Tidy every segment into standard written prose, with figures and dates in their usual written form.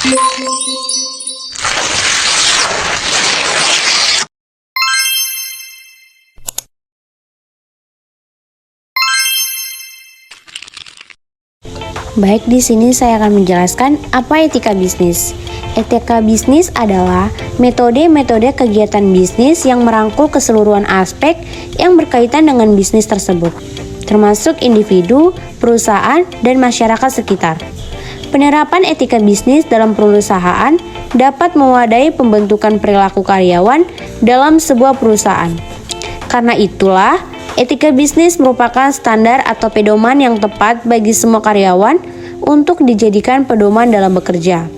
Baik, di sini saya akan menjelaskan apa etika bisnis. Etika bisnis adalah metode-metode kegiatan bisnis yang merangkul keseluruhan aspek yang berkaitan dengan bisnis tersebut, termasuk individu, perusahaan, dan masyarakat sekitar. Penerapan etika bisnis dalam perusahaan dapat mewadai pembentukan perilaku karyawan dalam sebuah perusahaan. Karena itulah, etika bisnis merupakan standar atau pedoman yang tepat bagi semua karyawan untuk dijadikan pedoman dalam bekerja.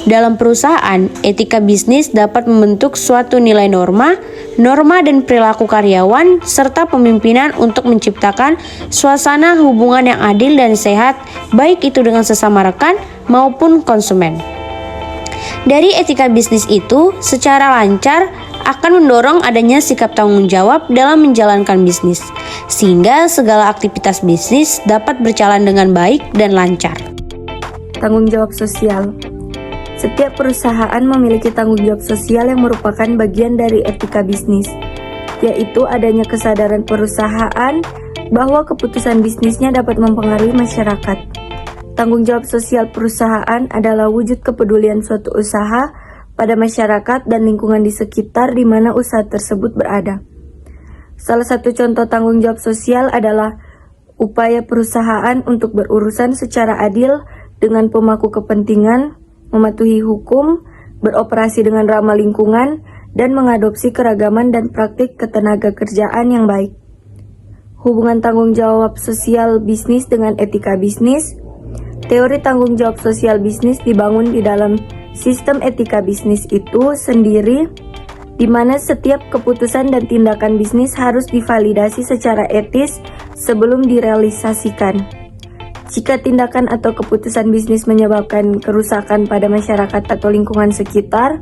Dalam perusahaan, etika bisnis dapat membentuk suatu nilai norma dan perilaku karyawan, serta pemimpinan untuk menciptakan suasana hubungan yang adil dan sehat, baik itu dengan sesama rekan maupun konsumen. Dari etika bisnis itu, secara lancar akan mendorong adanya sikap tanggung jawab dalam menjalankan bisnis, sehingga segala aktivitas bisnis dapat berjalan dengan baik dan lancar. Tanggung jawab sosial. Setiap perusahaan memiliki tanggung jawab sosial yang merupakan bagian dari etika bisnis, yaitu adanya kesadaran perusahaan bahwa keputusan bisnisnya dapat mempengaruhi masyarakat. Tanggung jawab sosial perusahaan adalah wujud kepedulian suatu usaha pada masyarakat dan lingkungan di sekitar di mana usaha tersebut berada. Salah satu contoh tanggung jawab sosial adalah upaya perusahaan untuk berurusan secara adil dengan pemangku kepentingan, mematuhi hukum, beroperasi dengan ramah lingkungan, dan mengadopsi keragaman dan praktik ketenaga kerjaan yang baik. Hubungan tanggung jawab sosial bisnis dengan etika bisnis. Teori tanggung jawab sosial bisnis dibangun di dalam sistem etika bisnis itu sendiri, di mana setiap keputusan dan tindakan bisnis harus divalidasi secara etis sebelum direalisasikan. Jika tindakan atau keputusan bisnis menyebabkan kerusakan pada masyarakat atau lingkungan sekitar,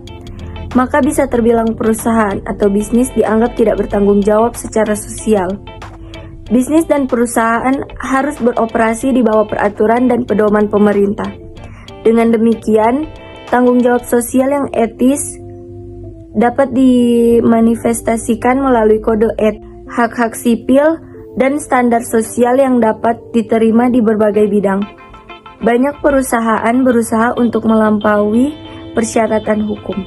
maka bisa terbilang perusahaan atau bisnis dianggap tidak bertanggung jawab secara sosial. Bisnis dan perusahaan harus beroperasi di bawah peraturan dan pedoman pemerintah. Dengan demikian, tanggung jawab sosial yang etis dapat dimanifestasikan melalui kode etik, hak-hak sipil, dan standar sosial yang dapat diterima di berbagai bidang. Banyak perusahaan berusaha untuk melampaui persyaratan hukum.